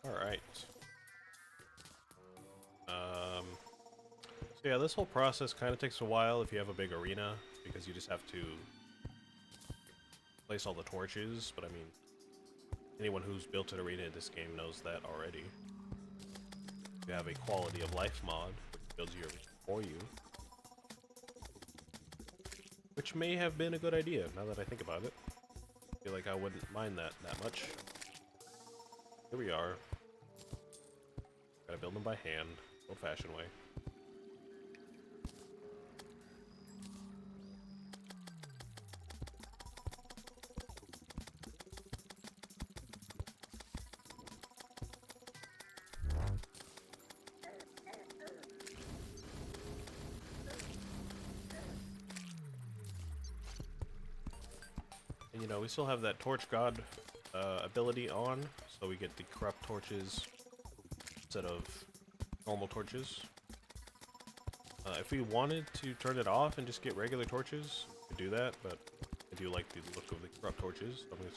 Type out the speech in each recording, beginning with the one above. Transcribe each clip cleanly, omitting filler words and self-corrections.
Alright. So yeah, this whole process kind of takes a while if you have a big arena, because you just have to place all the torches, but I mean, anyone who's built an arena in this game knows that already. You have a quality of life mod, which builds your arena for you. Which may have been a good idea, now that I think about it. I feel like I wouldn't mind that much. Here we are. Gotta build them by hand, old-fashioned way. And you know, we still have that Torch God ability on, so we get the corrupt torches instead of normal torches. If we wanted to turn it off and just get regular torches, we could do that, but I do like the look of the corrupt torches. So I'm gonna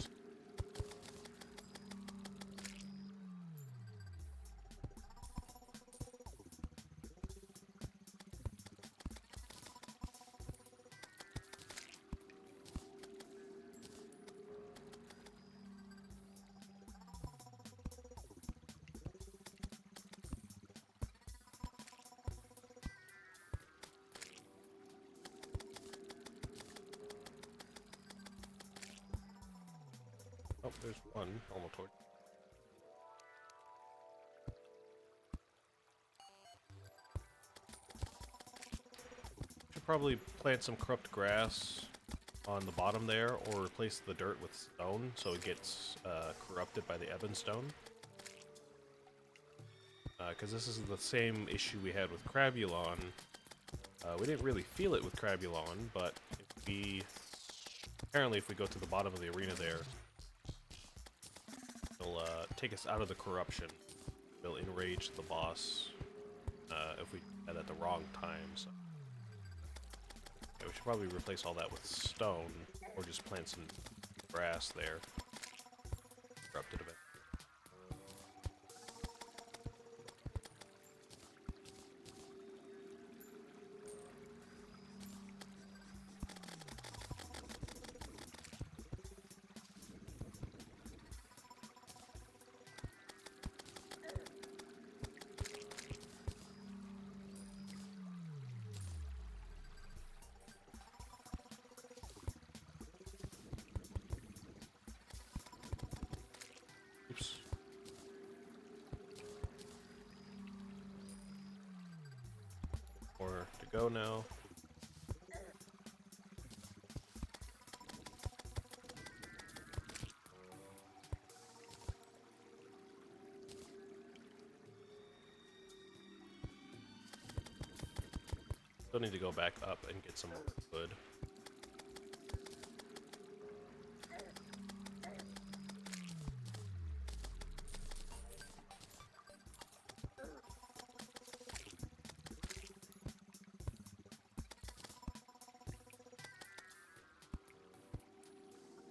oh, there's one normal torch. Should probably plant some corrupt grass on the bottom there, or replace the dirt with stone so it gets corrupted by the ebon stone. Because this is the same issue we had with Crabulon. We didn't really feel it with Crabulon, but apparently if we go to the bottom of the arena there, it'll take us out of the corruption. It'll enrage the boss if we had at the wrong time. So yeah, we should probably replace all that with stone, or just plant some grass there. Corrupted a bit. Oops. More to go now. Still need to go back up and get some more wood.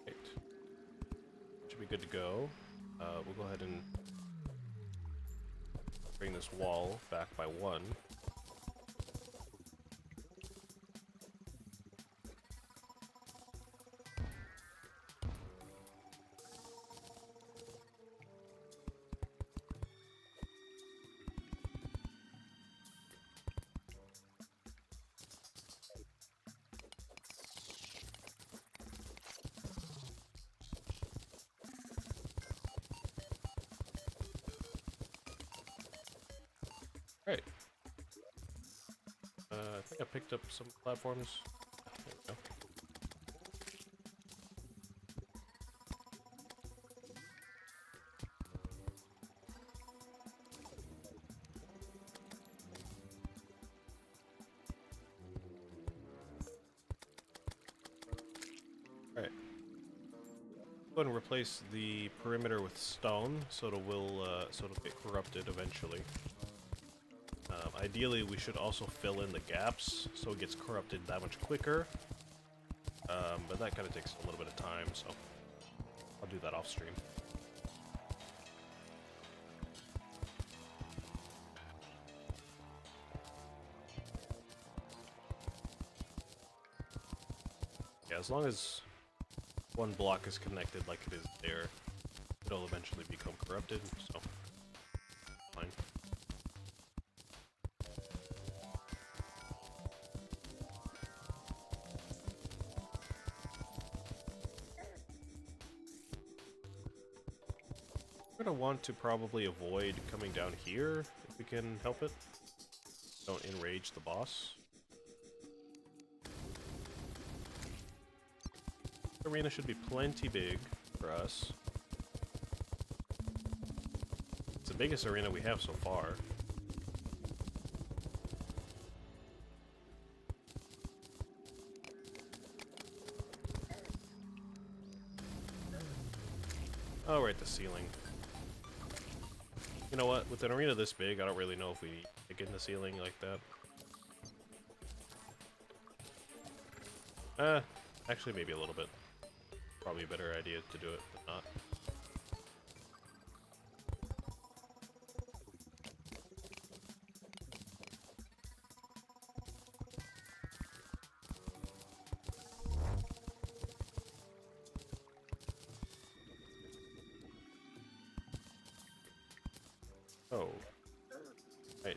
Right. Should be good to go. We'll go ahead and bring this wall back by one. Right. I think I picked up some platforms. There we go. Alright. Go ahead and replace the perimeter with stone, so it'll get corrupted eventually. Ideally, we should also fill in the gaps so it gets corrupted that much quicker. But that kind of takes a little bit of time, so I'll do that off stream. as long as one block is connected like it is there, it'll eventually become corrupted, so fine. We're gonna want to probably avoid coming down here if we can help it. Don't enrage the boss. The arena should be plenty big for us. It's the biggest arena we have so far. Oh, right, the ceiling. You know what? With an arena this big, I don't really know if we need to get in the ceiling like that. Actually, maybe a little bit. Probably a better idea to do it than not. Oh. Right.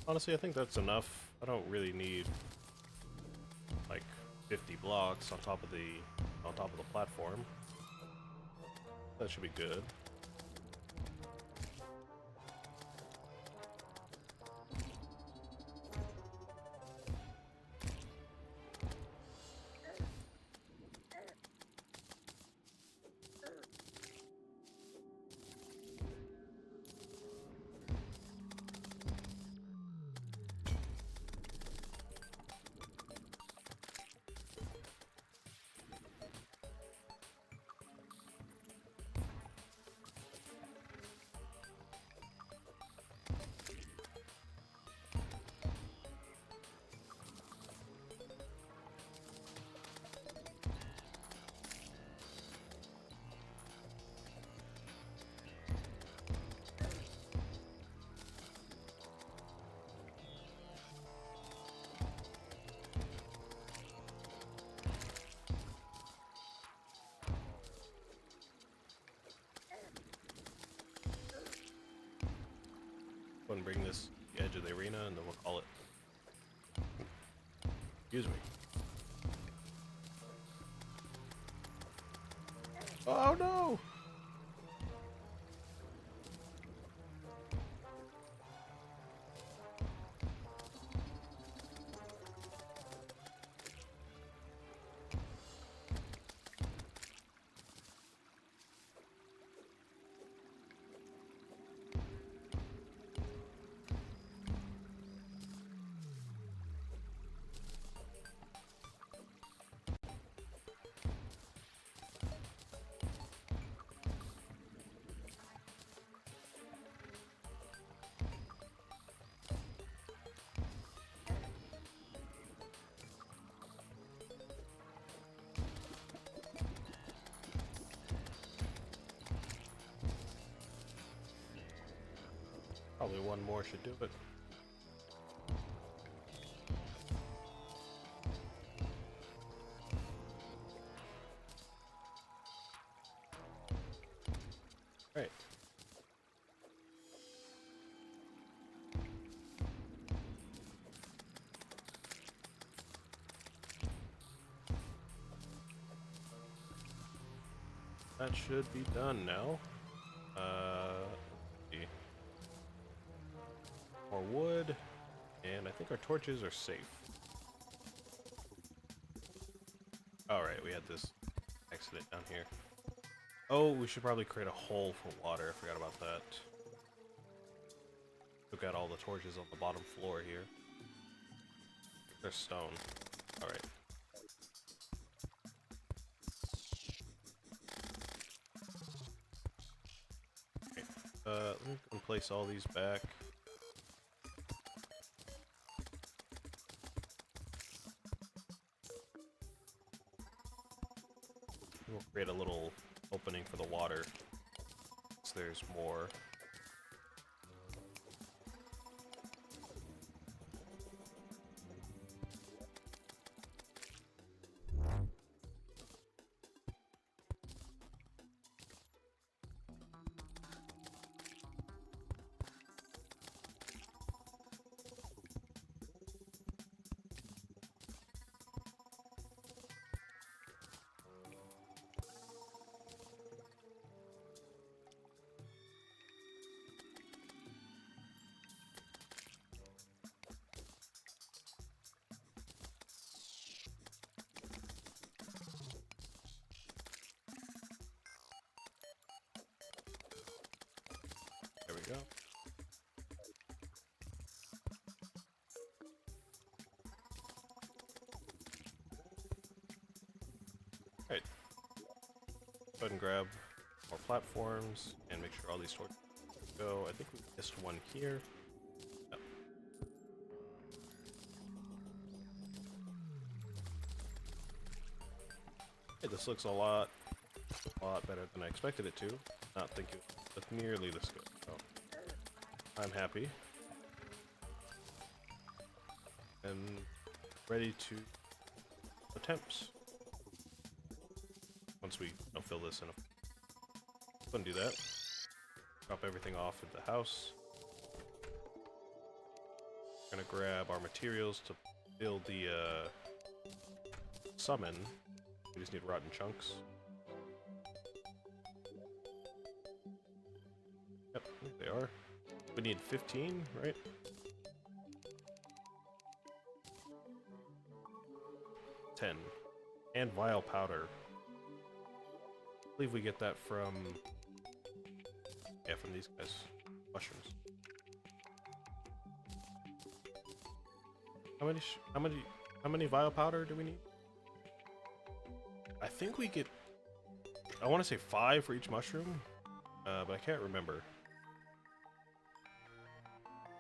Honestly, I think that's enough. I don't really need like 50 blocks on top of the platform. That should be good. Go and bring this to the edge of the arena, and then we'll call it. Excuse me. Oh no! Probably one more should do it. Right. That should be done now. Let's see. More wood And I think our torches are safe. Alright, we had this accident down here. Oh, we should probably create a hole for water. I forgot about that. Took out all the torches on the bottom floor here. There's stone. Alright. Okay. Let me go and place all these back. We'll create a little opening for the water, so there's more. There we go. Alright. Go ahead and grab more platforms and make sure all these torches go. I think we missed one here. Yep. Okay, this looks a lot better than I expected it to. Not thinking it looked nearly this good. So I'm happy. And ready to attempts. Once we fill this in, go and do that. Drop everything off at the house. We're gonna grab our materials to build the summon. We just need rotten chunks. Yep, they are. We need 15, right? $10. And vial powder. I believe we get that from... yeah, from these guys. Mushrooms. How many vial powder do we need? I think we get... I want to say 5 for each mushroom, but I can't remember.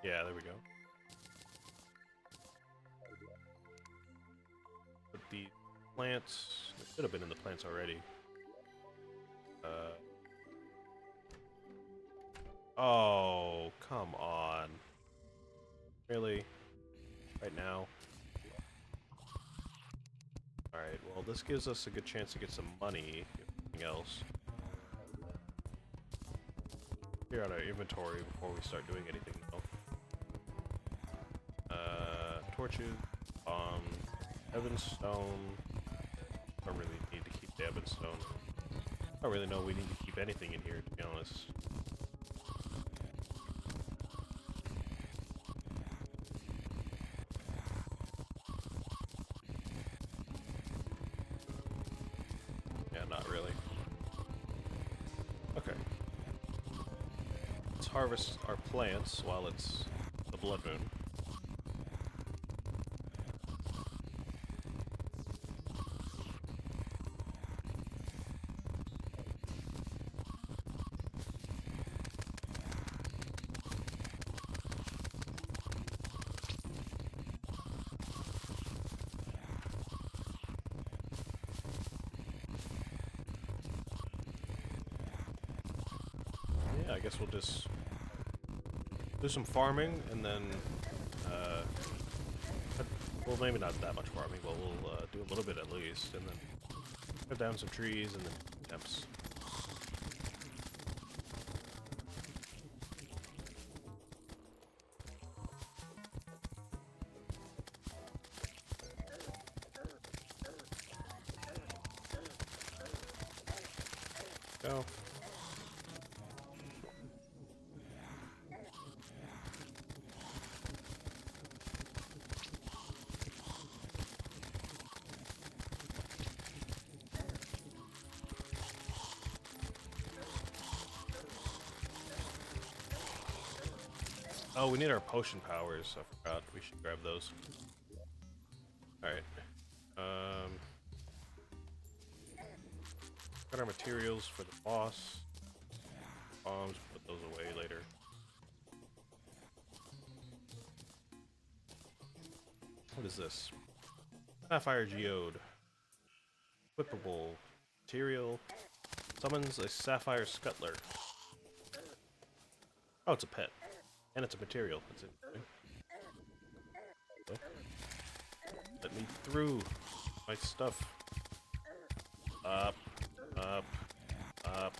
Yeah, there we go. Put the plants... It should have been in the plants already. Oh, come on. Really? Right now? Alright, well this gives us a good chance to get some money, if nothing else. Clear out our inventory before we start doing anything though. Torches, bombs, Evanstone. Don't really need to keep the Evanstone. I don't really know we need to keep anything in here, to be honest. Yeah, not really. Okay. Let's harvest our plants while it's the blood moon. I guess we'll just do some farming and then, well, maybe not that much farming, but we'll do a little bit at least, and then cut down some trees and then temps. Go. Oh, we need our potion powers. I forgot. We should grab those. Alright. Got our materials for the boss. Bombs, put those away later. What is this? Sapphire Geode. Equipable. Material. Summons a Sapphire Scuttler. Oh, it's a pet. And it's a material. That's interesting. Let me through my stuff. Up, up, up,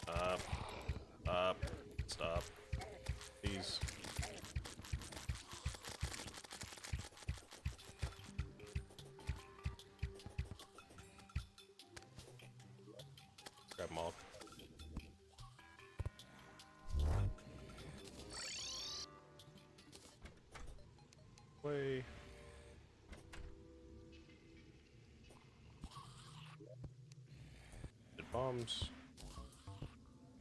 up, up. Stop. Please. Grab them all. Way. Bombs.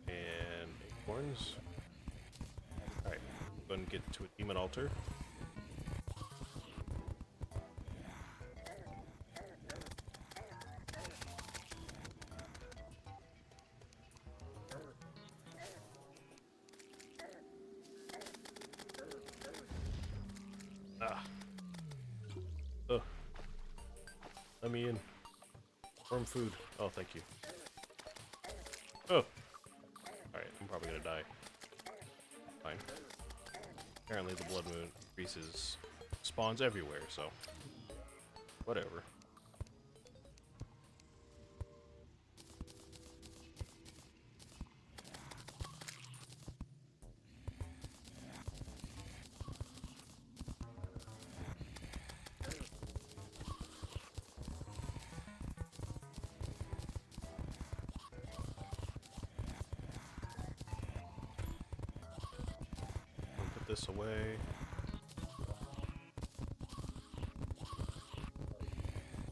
And acorns. Alright, go and get to a demon altar. Ah. Ugh. Let me in. Warm food. Oh, thank you. Oh! Alright, I'm probably gonna die. Fine. Apparently the blood moon increases spawns everywhere, so whatever. Put this away.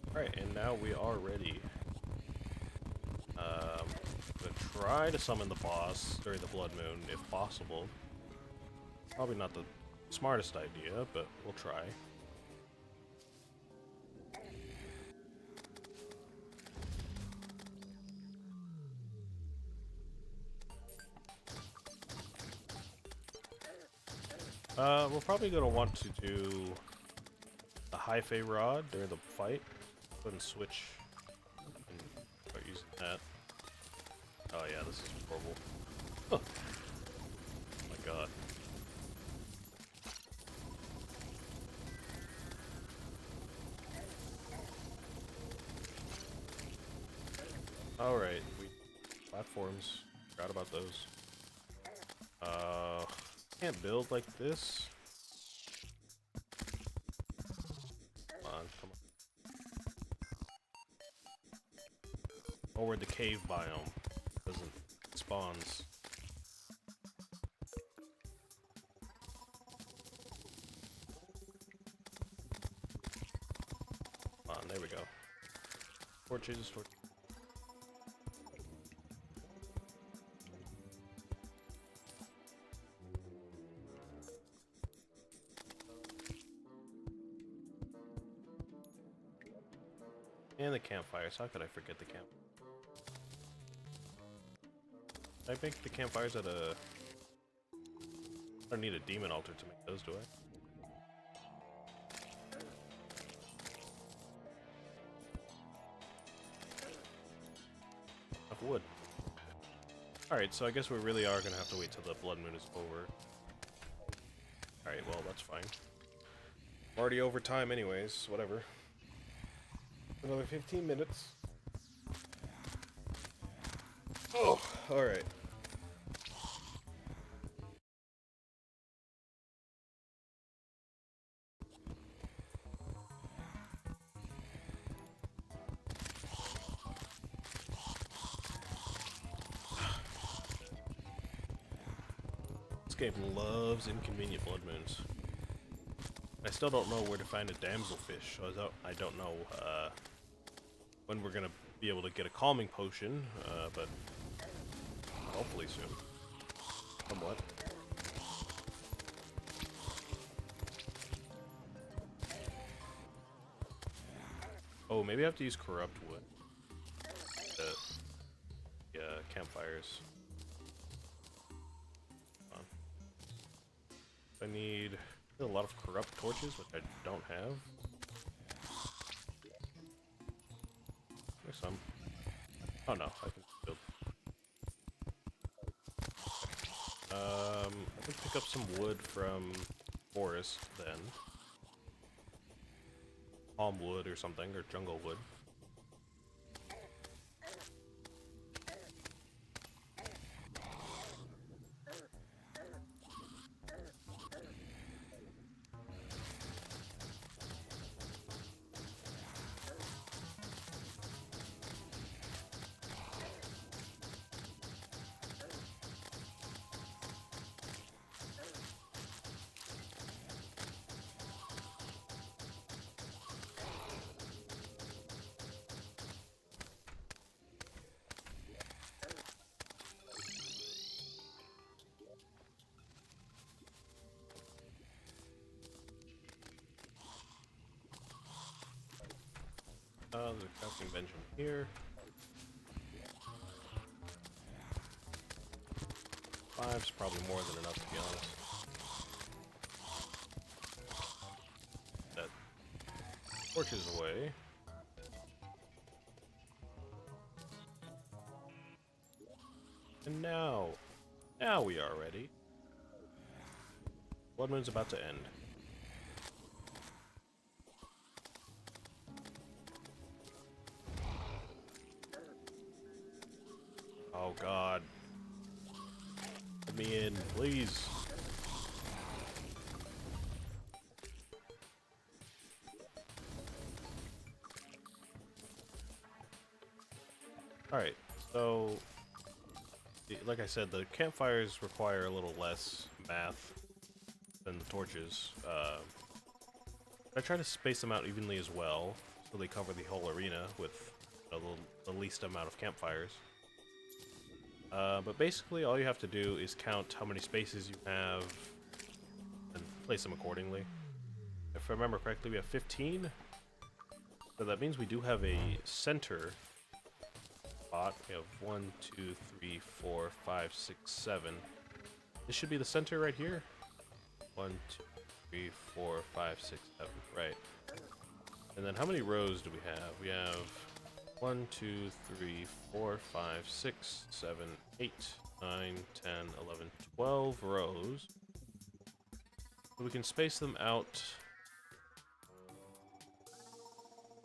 Alright, and now we are ready. Gonna try to summon the boss during the blood moon, if possible. Probably not the smartest idea, but we'll try. We're probably gonna want to do the high Fey rod during the fight. Go ahead and switch and start using that. Oh yeah, this is horrible. Huh. Oh my god. Alright, platforms. Forgot about those. Can't build like this. Come on, come on. Or the cave biome doesn't spawns. Come on, there we go. Torches, torches. And the campfires. How could I forget the camp? Did I make the campfires at a... I don't need a demon altar to make those, do I? Enough wood. Alright, so I guess we really are gonna have to wait till the blood moon is over. Alright, well, that's fine. I'm already over time anyways, whatever. Another 15 minutes. Oh, alright. This game loves inconvenient blood moons. I still don't know where to find a damselfish, so I don't know when we're gonna be able to get a calming potion, but hopefully soon. Somewhat. Oh, maybe I have to use corrupt wood. The campfires. Hold on. I need a lot of corrupt torches, which I don't have. There's some. Oh no, I can build. I can pick up some wood from forest then. Palm wood or something, or jungle wood. There's a crafting bench in here. 5's probably more than enough, to be honest. That torches away. And now we are ready. Blood Moon's about to end. Oh god. Let me in, please. Alright, so like I said, the campfires require a little less math than the torches. I try to space them out evenly as well, so they cover the whole arena with the least amount of campfires. But basically all you have to do is count how many spaces you have and place them accordingly. If I remember correctly, we have 15. So that means we do have a center spot. We have 1, 2, 3, 4, 5, 6, 7. This should be the center right here. 1, 2, 3, 4, 5, 6, 7. Right. And then how many rows do we have? We have 1, 2, 3, 4, 5, 6, 7, 8, 9, 10, 11, 12 rows. So we can space them out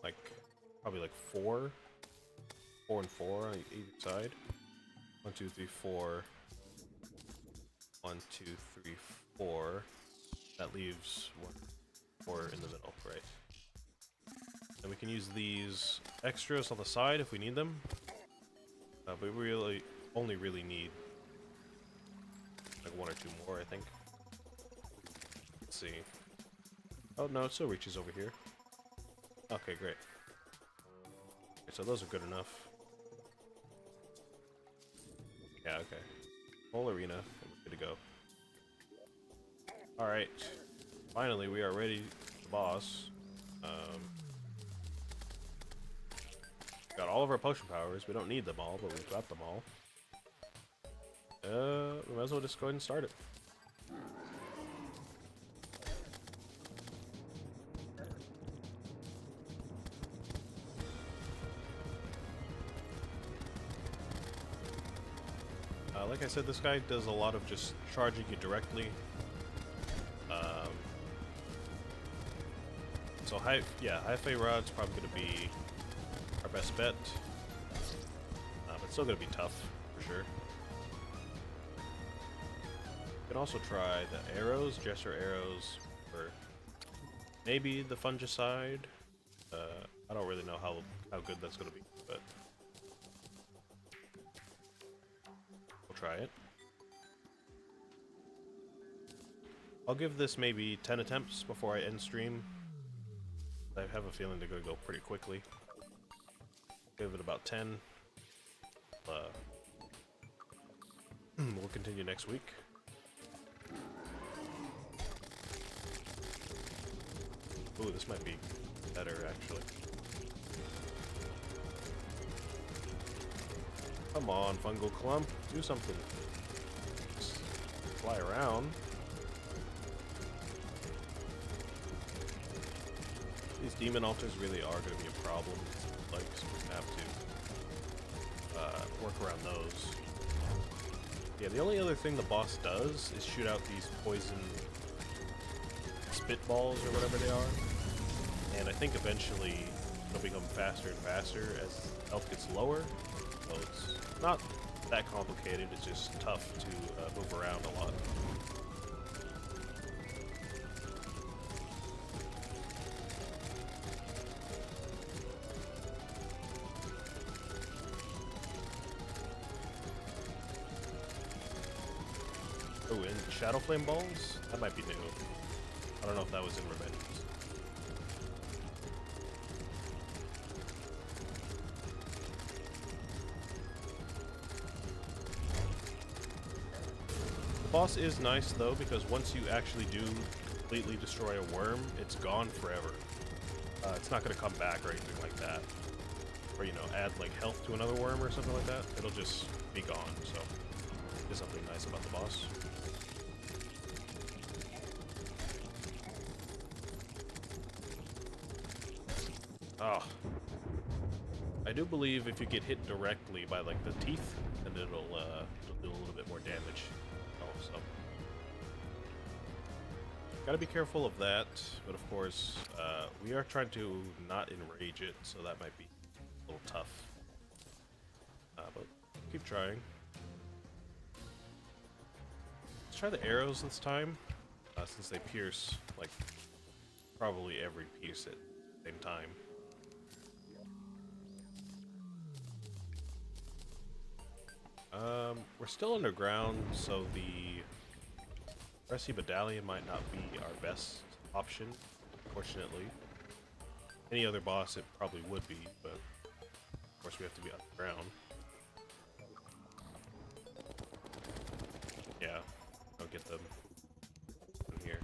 like probably like 4 and 4 on either side. 1, 2, 3, 4. 1, 2, 3, 4. That leaves 1, 4 in the middle, right? And we can use these extras on the side if we need them. But we really only really need like 1 or 2 more, I think. Let's see. Oh no, it still reaches over here. Okay, great. Okay, so those are good enough. Yeah, okay. Whole arena, and we're good to go. Alright. Finally, we are ready for the boss. Got all of our potion powers. We don't need them all, but we've got them all. We might as well just go ahead and start it. Like I said, this guy does a lot of just charging you directly. So high fey rod's probably going to be our best bet, but it's still going to be tough for sure. You can also try the arrows, Jester arrows, or maybe the fungicide. I don't really know how good that's going to be, but we'll try it. I'll give this maybe 10 attempts before I end stream. I have a feeling they're going to go pretty quickly. Give it about 10. We'll continue next week. Ooh, this might be better, actually. Come on, fungal clump, do something. Just fly around. These demon altars really are going to be a problem. Like, so we're going to have to work around those. Yeah, the only other thing the boss does is shoot out these poison spitballs or whatever they are. And I think eventually it'll become faster and faster as health gets lower. So it's not that complicated, it's just tough to move around a lot. Oh, and Shadow Flame Balls? That might be new. I don't know if that was in Revenge. The boss is nice though, because once you actually do completely destroy a worm, it's gone forever. It's not going to come back or anything like that. Or, you know, add like health to another worm or something like that. It'll just be gone, so there's something nice about the boss. Oh. I do believe if you get hit directly by like the teeth, then it'll do a little bit more damage. Also, gotta be careful of that. But of course, we are trying to not enrage it, so that might be a little tough. But keep trying. Let's try the arrows this time, since they pierce like probably every piece at the same time. We're still underground, so the Rescue Medallion might not be our best option, unfortunately. Any other boss it probably would be, but of course we have to be underground. Yeah, I'll get them in here.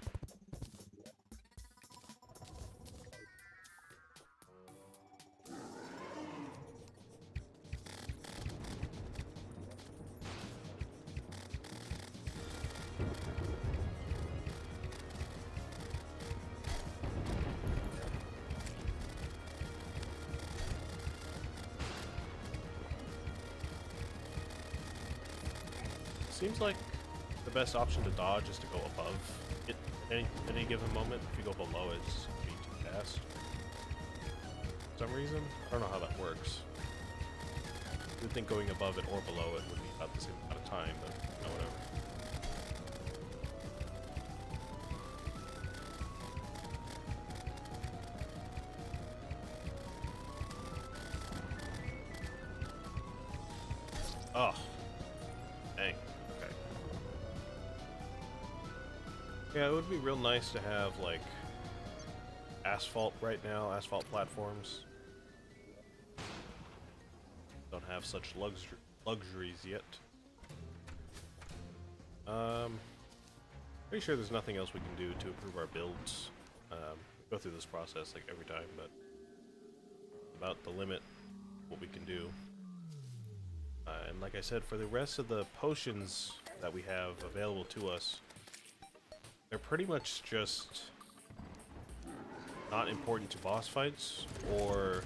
Seems like the best option to dodge is to go above it at any given moment. If you go below it, it's going to be too fast. For some reason, I don't know how that works. I would think going above it or below it would be about the same amount of time, but you know, whatever. Oh, dang. Okay. Yeah, it would be real nice to have, like, asphalt right now, asphalt platforms. Don't have such luxuries yet. Pretty sure there's nothing else we can do to improve our builds. Go through this process, like, every time, but about the limit what we can do. And like I said, for the rest of the potions that we have available to us, they're pretty much just not important to boss fights, or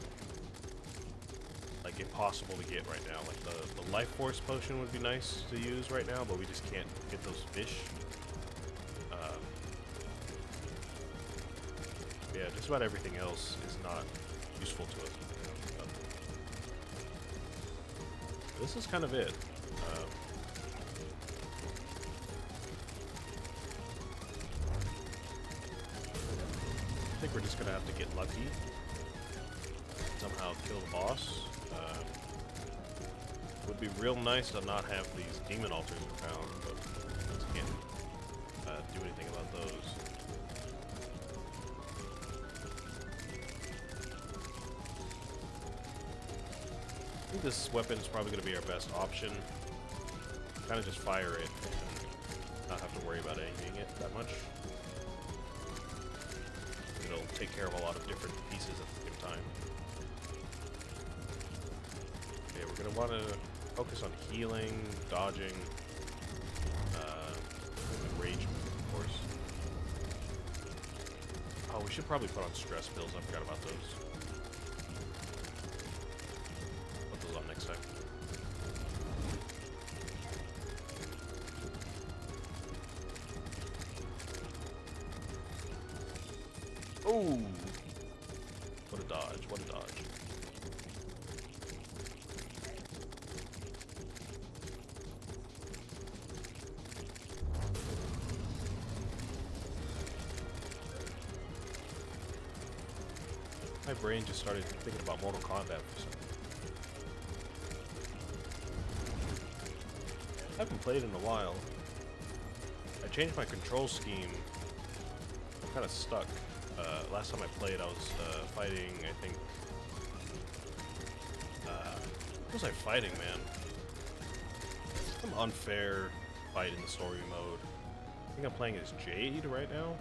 like impossible to get right now. Like the life force potion would be nice to use right now, but we just can't get those fish. Yeah, just about everything else is not useful to us. This is kind of it. I think we're just gonna have to get lucky. Somehow kill the boss. Would be real nice to not have these demon altars around, but we just can't do anything about those. I think this weapon is probably going to be our best option. Kind of just fire it and not have to worry about aiming it that much. It'll take care of a lot of different pieces at the same time. Okay, we're going to want to Focus on healing, dodging, and rage, of course. Oh, we should probably put on stress pills. I forgot about those. Put those on next time. Oh! What a dodge, what a dodge. My brain just started thinking about Mortal Kombat for some reason. I haven't played in a while. I changed my control scheme. I'm kind of stuck. Last time I played, I was fighting, I think... what was I fighting, man? Some unfair fight in the story mode. I think I'm playing as Jade right now.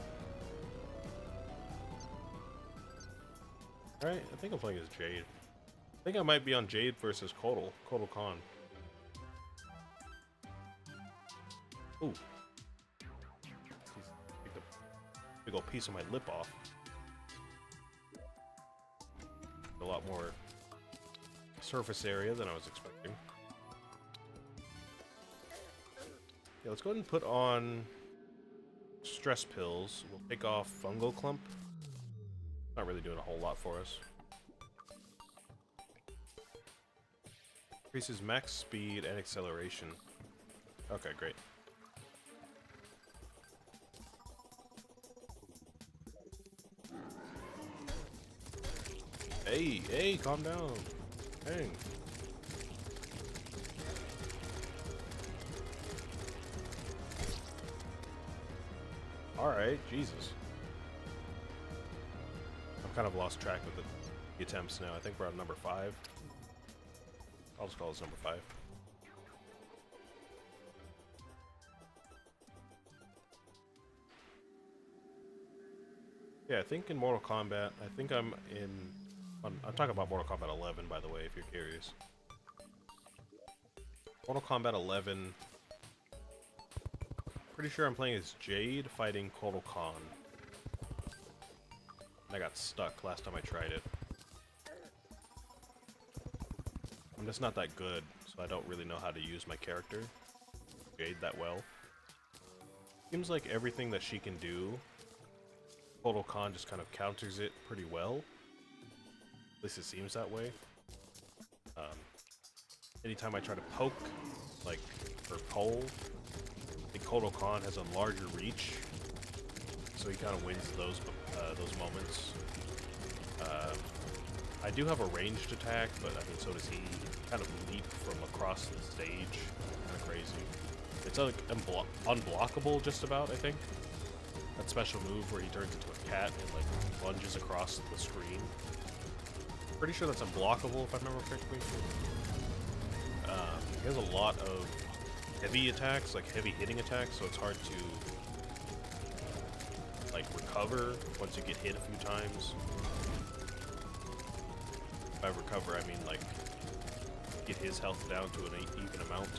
Right? I think I'm playing as Jade. I think I might be on Jade versus Kotal Khan. Ooh. Take the big old piece of my lip off. A lot more surface area than I was expecting. Yeah, let's go ahead and put on stress pills. We'll take off Fungal Clump. Not really doing a whole lot for us. Increases max speed and acceleration. Okay, great. Hey, calm down. Dang. Alright, Jesus. I've kind of lost track of the attempts now. I think we're on number 5. I'll just call this number 5. Yeah, I think in Mortal Kombat, I think I'm talking about Mortal Kombat 11, by the way, if you're curious. Mortal Kombat 11. Pretty sure I'm playing as Jade fighting Kotal Khan. I got stuck last time I tried it. I'm just not that good, so I don't really know how to use my character, Jade, that well. Seems like everything that she can do, Kotal Khan just kind of counters it pretty well. At least it seems that way. Anytime I try to poke, like, or pole, I think Kotal Khan has a larger reach, so he kind of wins those moments. I do have a ranged attack, but I mean, so does he. Kind of leap from across the stage. Kind of crazy. It's like unblockable, just about, I think. That special move where he turns into a cat and like lunges across the screen. Pretty sure that's unblockable, if I remember correctly. He has a lot of heavy attacks, like heavy hitting attacks, so it's hard to like recover once you get hit a few times. By recover, I mean like get his health down to an even amount.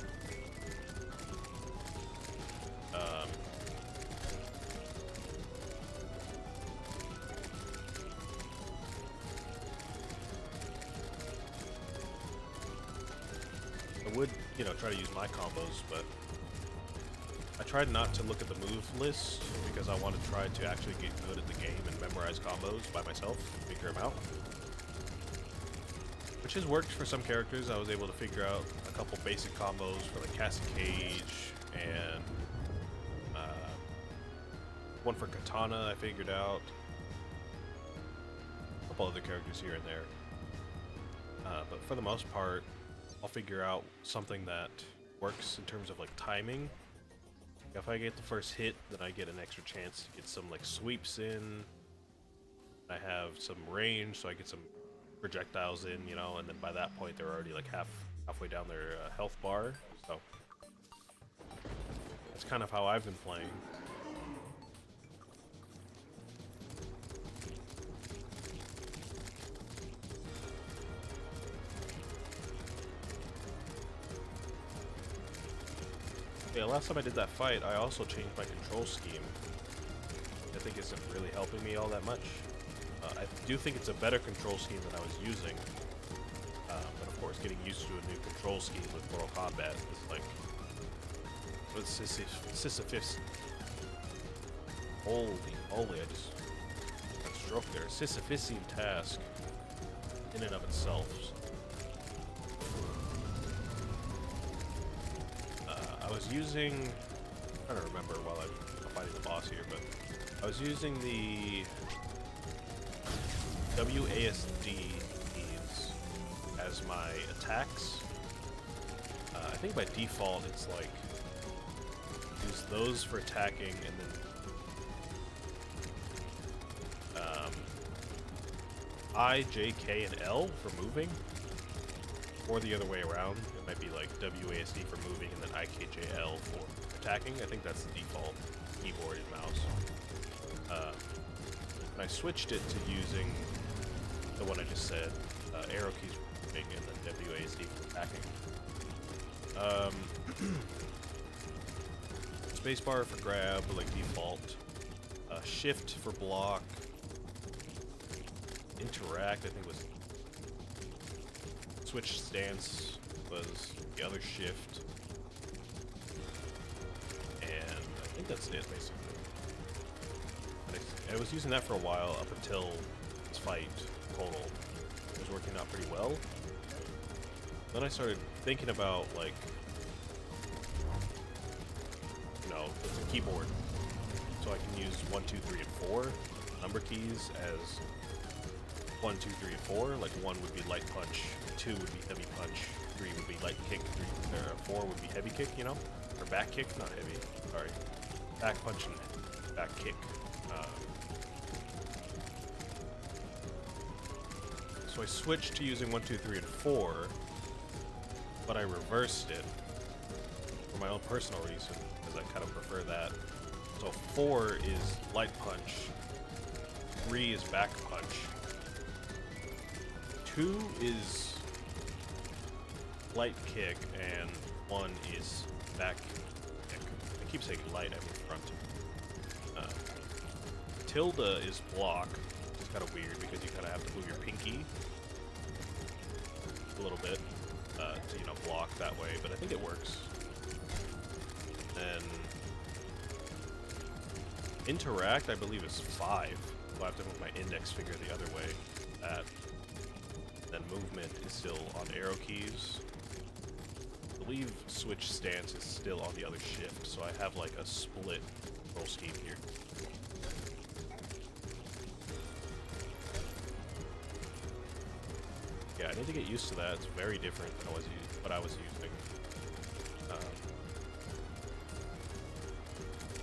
I would, you know, try to use my combos, but I tried not to look at the move list because I want to try to actually get good at the game and memorize combos by myself, figure them out. Which has worked for some characters. I was able to figure out a couple basic combos for like Cassie Cage and one for Katana I figured out. A couple other characters here and there. But for the most part, I'll figure out something that works in terms of like timing. If I get the first hit, then I get an extra chance to get some like sweeps in. I have some range, so I get some projectiles in, you know, and then by that point they're already like halfway down their health bar. So that's kind of how I've been playing. Yeah, last time I did that fight, I also changed my control scheme. I think isn't really helping me all that much. I do think it's a better control scheme than I was using. But of course, getting used to a new control scheme with Mortal Kombat is like... Sisyphus. Holy, I just got struck there. Sisyphusian task in and of itself. I was using... I'm trying to remember while I'm fighting the boss here, but I was using the WASD keys as my attacks. I think by default it's like use those for attacking and then I, J, K, and L for moving, or the other way around. It might be like WASD for moving and then I, K, J, L for attacking. I think that's the default keyboard and mouse. And I switched it to using the one I just said, arrow keys for moving and then WASD for attacking. Spacebar for grab, like default. Shift for block. Interact, I think was... Switch stance was the other shift. And I think that's it, basically. I was using that for a while, up until this fight, total. It was working out pretty well. Then I started thinking about, like... You know, it's a keyboard. So I can use 1, 2, 3, and 4 number keys as 1, 2, 3, and 4. Like 1 would be light punch, 2 would be heavy punch, 3 would be light kick, 4 would be heavy kick, you know? Or back kick, not heavy, sorry. Back punch and back kick. So I switched to using 1, 2, 3, and 4, but I reversed it for my own personal reason, because I kind of prefer that. So 4 is light punch, 3 is back punch, 2 is light kick, and 1 is back kick. I keep saying light, I mean front. Tilde is block, which is kind of weird because you kind of have to move your pinky a little bit to, you know, block that way, but I think it works. Then interact, I believe, is 5. I'll have to move my index finger the other way. That. Then movement is still on arrow keys. I believe switch stance is still on the other shift, so I have like a split control scheme here. Yeah, I need to get used to that. It's very different than what I was using.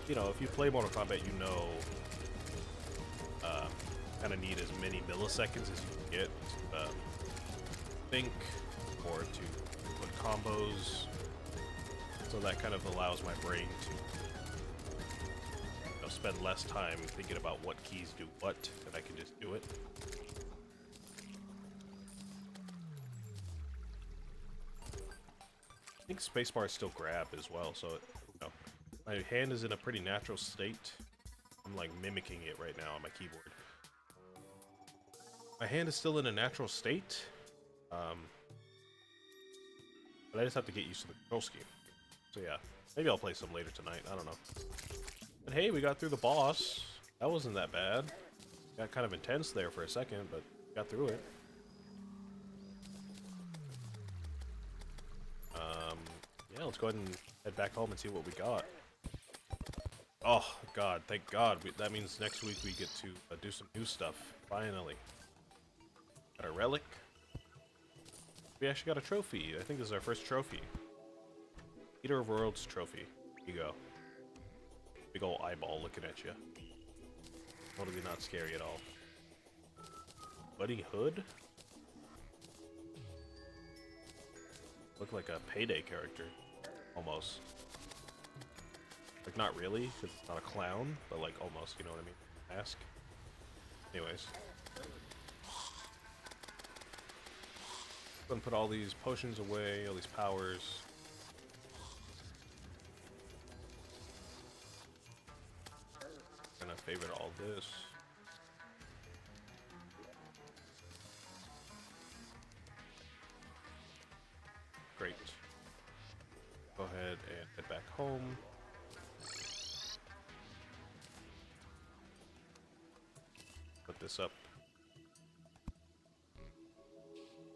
You know, if you play Mortal Kombat, you know, kind of need as many milliseconds as you can get to think or to put combos. So that kind of allows my brain to, you know, spend less time thinking about what keys do what, and I can just do it. I think spacebar is still grab as well, so you know, my hand is in a pretty natural state. I'm like mimicking it right now on my keyboard. My hand is still in a natural state, but I just have to get used to the control scheme. So yeah, maybe I'll play some later tonight, I don't know. But hey, we got through the boss. That wasn't that bad. Got kind of intense there for a second, but got through it. Yeah, let's go ahead and head back home and see what we got. Oh god, thank god. That means next week we get to do some new stuff, finally. Got a relic. We actually got a trophy. I think this is our first trophy. Eater of Worlds trophy. Here you go. Big ol' eyeball looking at you. Totally not scary at all. Buddy Hood? Look like a Payday character. Almost. Like, not really, because it's not a clown, but like almost, you know what I mean? Mask. Anyways. Gonna put all these potions away, all these powers. favorite all this. Great. Go ahead and head back home. Put this up.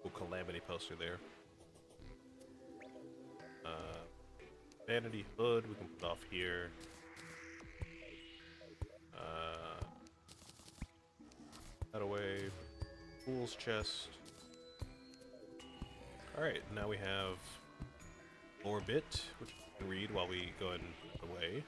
Cool Calamity poster there. Vanity hood we can put off here. That away. Fool's chest. Alright, now we have lore bit, which we can read while we go and put away.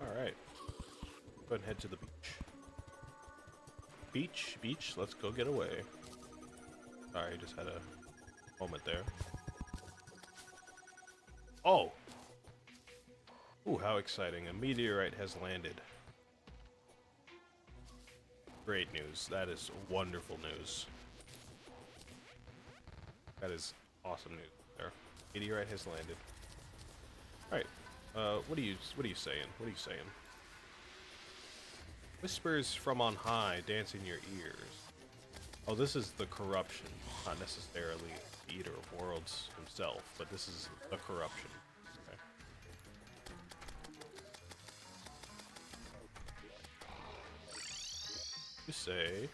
Alright. Go ahead and head to the beach. Beach, let's go get away. Sorry, just had a moment there. Oh! Ooh, how exciting. A meteorite has landed. Great news. That is wonderful news. That is awesome news there. Meteorite has landed. Alright. What are you saying? What are you saying? Whispers from on high dance in your ears. Oh, this is the corruption, not necessarily the Eater of Worlds himself, but this is the corruption. Okay. You say,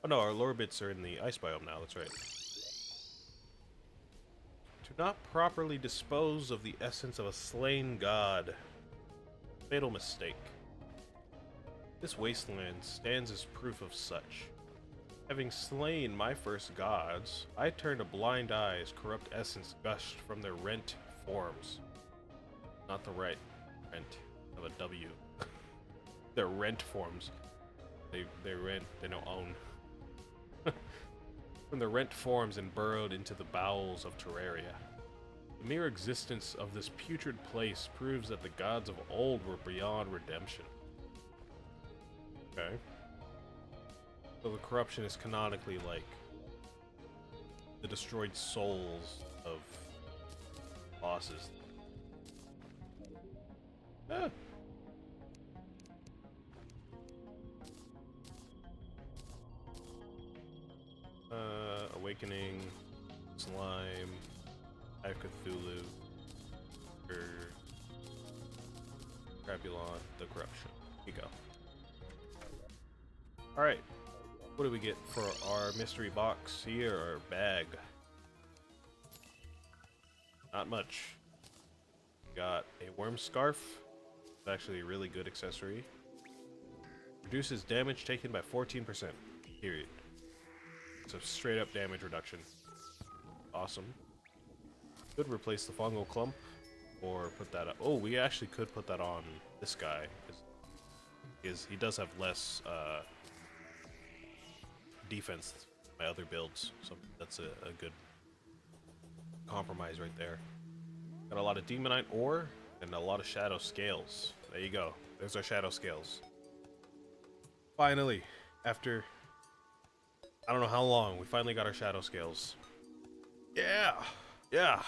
oh no, our lore bits are in the ice biome now. That's right. Do not properly dispose of the essence of a slain god. Fatal mistake. This wasteland stands as proof of such. Having slain my first gods, I turned a blind eye as corrupt essence gushed from their rent forms. Not the right rent of a W. Their rent forms. They rent, they don't own. From the rent forms and burrowed into the bowels of Terraria. The mere existence of this putrid place proves that the gods of old were beyond redemption. Okay. So the corruption is canonically like the destroyed souls of bosses. Ah. Awakening, slime, Eye of Cthulhu, Crapulon, the corruption. Here you go. Alright, what do we get for our mystery box here, or bag? Not much. Got a worm scarf. It's actually a really good accessory. Reduces damage taken by 14%. Period. So straight up damage reduction. Awesome. Could replace the fungal clump, or put that up. Oh, we actually could put that on this guy, because he does have less defense than my other builds, so that's a good compromise right there. Got a lot of demonite ore and a lot of shadow scales. There you go. There's our shadow scales. Finally, after I don't know how long, we finally got our shadow scales. Yeah! Yeah!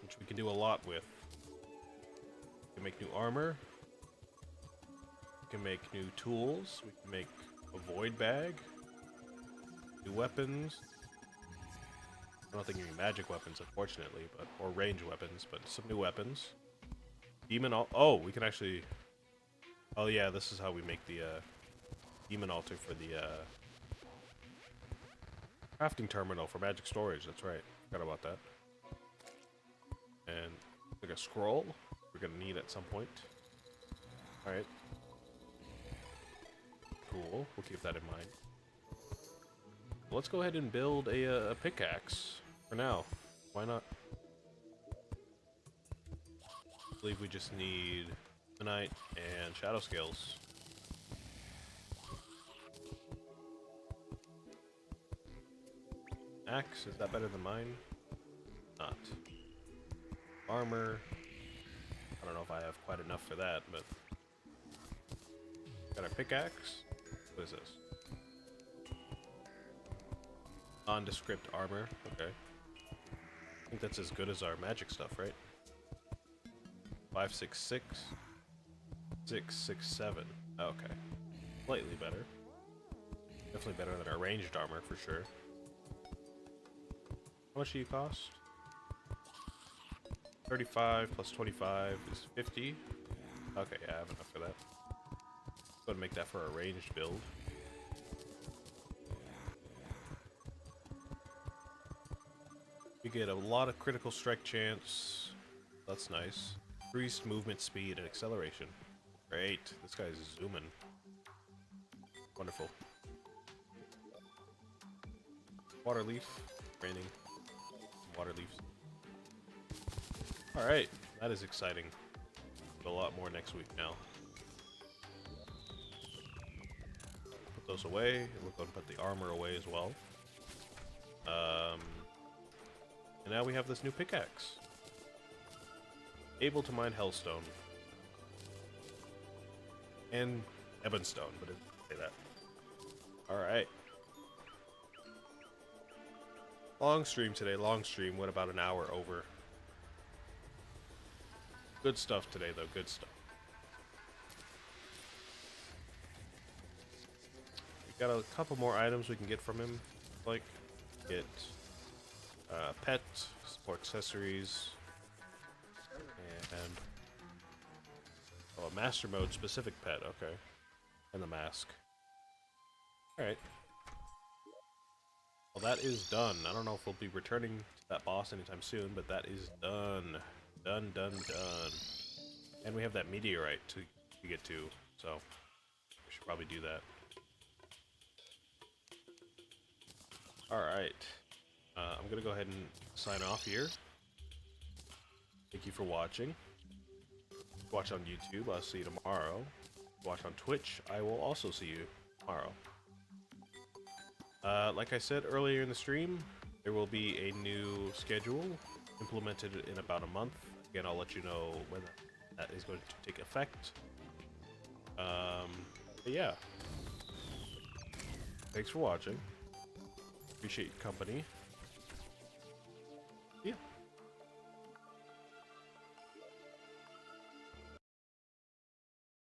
Which we can do a lot with. We can make new armor. We can make new tools. We can make a void bag. New weapons. I don't think any magic weapons, unfortunately, but or range weapons, but some new weapons. Oh, we can actually. Oh yeah, this is how we make the demon altar for the crafting terminal for magic storage. That's right. Forgot about that. And like a scroll we're gonna need at some point. All right. Cool. We'll keep that in mind. Let's go ahead and build a pickaxe for now. Why not? I believe we just need Demonite and shadow scales. axe. Is that better than mine? Not. Armor. I don't know if I have quite enough for that, but... Got our pickaxe. What is this? Nondescript armor. Okay. I think that's as good as our magic stuff, right? 566. 667. Okay. Slightly better. Definitely better than our ranged armor for sure. How much do you cost? 35 plus 25 is 50. Okay, yeah, I have enough for that. Go ahead and make that for a ranged build. You get a lot of critical strike chance. That's nice. Increased movement speed and acceleration. Great. This guy's zooming. Wonderful. Water leaf. Raining. Water leaves. Alright. That is exciting. A lot more next week now. Put those away. And we're going to put the armor away as well. And now we have this new pickaxe. Able to mine hellstone. And ebonstone, but it didn't say that. Alright. Long stream today, long stream. Went about an hour over. Good stuff today, though. Good stuff. We got a couple more items we can get from him. Like, get pet, support accessories, and oh, a master mode specific pet. Okay, and the mask. All right. Well, that is done. I don't know if we'll be returning to that boss anytime soon, but that is done. Done, done, done. And we have that meteorite to get to, so we should probably do that. Alright. I'm gonna go ahead and sign off here. Thank you for watching. Watch on YouTube, I'll see you tomorrow. Watch on Twitch, I will also see you tomorrow. Like I said earlier in the stream, there will be a new schedule implemented in about a month. Again, I'll let you know when that is going to take effect. But yeah. Thanks for watching. Appreciate your company.